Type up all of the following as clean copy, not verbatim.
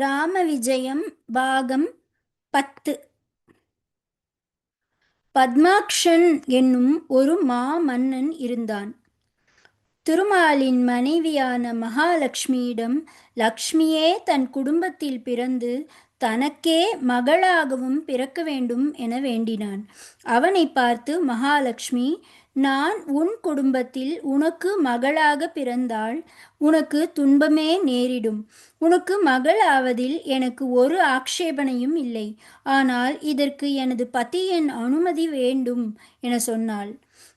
ராம விஜயம் பாகம் 10. பத்மாக்ஷன் என்னும் ஒரு மாமன்னன் இருந்தான். திருமாலின் மனைவியான மகாலட்சுமியிடம் லக்ஷ்மியே தன் குடும்பத்தில் பிறந்து தனக்கே மகளாகவும் பிறக்க வேண்டும் என வேண்டினான். அவனை பார்த்து மகாலட்சுமி, நான் உன் குடும்பத்தில் உனக்கு மகளாக பிறந்தால் உனக்கு துன்பமே நேரிடும். உனக்கு மகள் ஆவதில் எனக்கு ஒரு ஆக்ஷேபனையும் இல்லை. ஆனால் இதற்கு எனது பதியின் அனுமதி வேண்டும் என சொன்னாள்.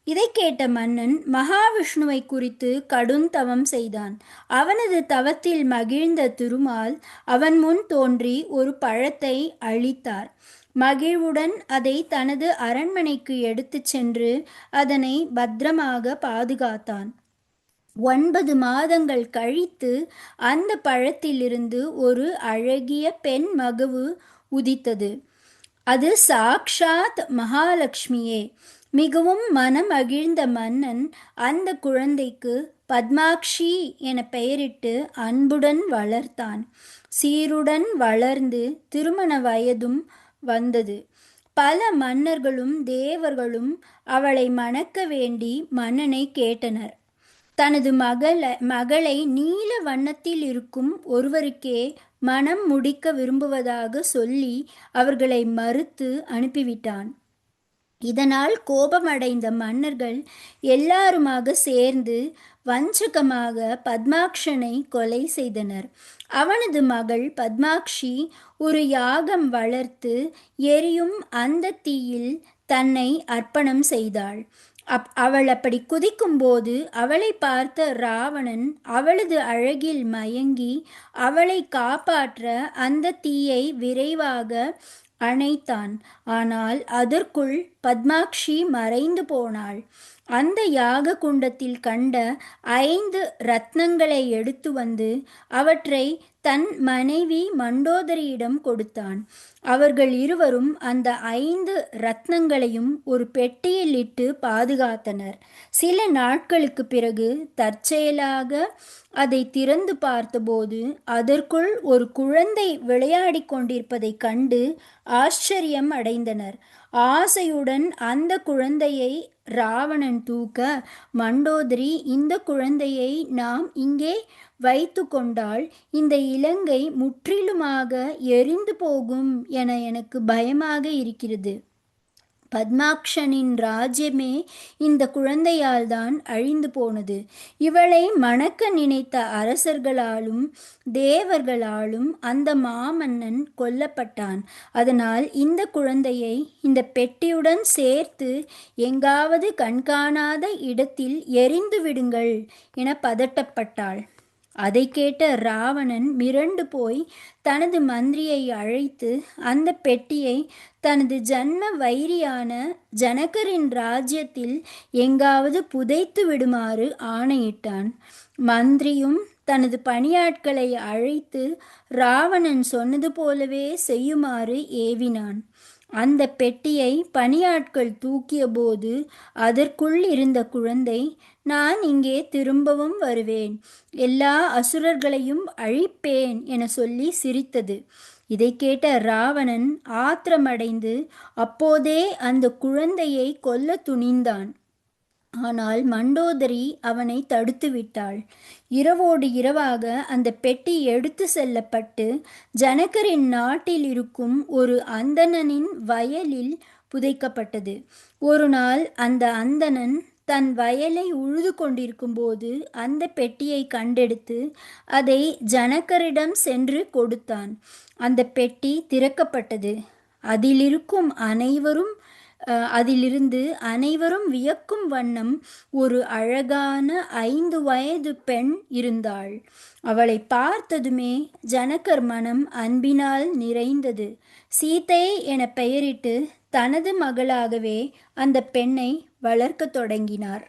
இதை கேட்ட மன்னன் மகாவிஷ்ணுவை குறித்து கடுந்தவம் செய்தான். அவனது தவத்தில் மகிழ்ந்த திருமால் அவன் முன் தோன்றி ஒரு பழத்தை அளித்தார். மகிழ்வுடன் அதை தனது அரண்மனைக்கு எடுத்து சென்று அதனை பத்திரமாக பாதுகாத்தான். 9 மாதங்கள் கழித்து அந்த பழத்திலிருந்து ஒரு அழகிய பெண் மகவு உதித்தது. அது சாக்ஷாத் மகாலட்சுமியே. மிகவும் மனமகிழ்ந்த மன்னன் அந்த குழந்தைக்கு பத்மாக்ஷி என பெயரிட்டு அன்புடன் வளர்த்தான். சீருடன் வளர்ந்து திருமண வயதும் வந்தது. பல மன்னர்களும் தேவர்களும் அவளை மணக்க வேண்டி மன்னனை கேட்டனர். தனது மகளை நீல வண்ணத்தில் இருக்கும் ஒருவருக்கே மனம் முடிக்க விரும்புவதாக சொல்லி அவர்களை மறுத்து அனுப்பிவிட்டான். இதனால் கோபமடைந்த மன்னர்கள் எல்லாருமாக சேர்ந்து வஞ்சகமாக பத்மாக்ஷனை கொலை செய்தனர். அவனது மகள் பத்மாக்ஷி ஒரு யாகம் வளர்த்து எரியும் அந்த தீயில் தன்னை அர்ப்பணம் செய்தாள். அவள் அப்படி குதிக்கும்போது அவளை பார்த்த ராவணன் அவளது அழகில் மயங்கி அவளை காப்பாற்ற அந்த தீயை விரைவாக அணைத்தான். ஆனால் அதற்குள் பத்மாக்ஷி மறைந்து போனாள். அந்த யாக குண்டத்தில் கண்ட 5 ரத்னங்களை எடுத்து வந்து அவற்றை தன் மனைவி மண்டோதரியிடம் கொடுத்தான். அவர்கள் இருவரும் அந்த 5 ரத்னங்களையும் ஒரு பெட்டியில் இட்டு பாதுகாத்தனர். சில நாட்களுக்கு பிறகு தற்செயலாக அதை திறந்து பார்த்தபோது அதற்குள் ஒரு குழந்தை விளையாடி கொண்டிருப்பதை கண்டு ஆச்சரியம் அடைந்தனர். ஆசையுடன் அந்த குழந்தையை ராவணன் தூக்க, மண்டோதரி, இந்த குழந்தையை நாம் இங்கே வைத்து கொண்டால் இந்த இலங்கை முற்றிலுமாக எரிந்து போகும் என எனக்கு பயமாக இருக்கிறது. பத்மாக்ஷனின் ராஜ்யமே இந்த குழந்தையால் தான் அழிந்து போனது. இவளை மணக்க நினைத்த அரசர்களாலும் தேவர்களாலும் அந்த மாமன்னன் கொல்லப்பட்டான். அதனால் இந்த குழந்தையை இந்த பெட்டியுடன் சேர்த்து எங்காவது கண்காணாத இடத்தில் எரிந்து விடுங்கள் என பதட்டப்பட்டாள். அதை கேட்ட ராவணன் மிரண்டு போய் தனது மந்திரியை அழைத்து அந்த பெட்டியை தனது ஜன்ம வைரியான ஜனகரின் ராஜ்யத்தில் எங்காவது புதைத்து விடுமாறு ஆணையிட்டான். மந்திரியும் தனது பணியாட்களை அழைத்து ராவணன் சொன்னது போலவே செய்யுமாறு ஏவினான். அந்த பெட்டியை பணியாட்கள் தூக்கிய போது அதற்குள் இருந்த குழந்தை, நான் இங்கே திரும்பவும் வருவேன், எல்லா அசுரர்களையும் அழிப்பேன் என சொல்லி சிரித்தது. இதை கேட்ட ராவணன் ஆத்திரமடைந்து அப்போதே அந்த குழந்தையை கொல்ல துணிந்தான். ஆனால் மண்டோதரி அவனை தடுத்து விட்டாள். இரவோடு இரவாக அந்த பெட்டி எடுத்து செல்லப்பட்டு ஜனகரின் நாட்டில் இருக்கும் ஒரு அந்தணனின் வயலில் புதைக்கப்பட்டது. ஒரு நாள் அந்த அந்தணன் தன் வயலை உழுது கொண்டிருக்கும் போது அந்த பெட்டியை கண்டெடுத்து அதை ஜனகரிடம் சென்று கொடுத்தான். அந்த பெட்டி திறக்கப்பட்டது. அதிலிருந்து அனைவரும் வியக்கும் வண்ணம் ஒரு அழகான 5 வயது பெண் இருந்தாள். அவளை பார்த்ததுமே ஜனகர் மனம் அன்பினால் நிறைந்தது. சீதை என பெயரிட்டு தனது மகளாகவே அந்த பெண்ணை வளர்க்க தொடங்கினார்.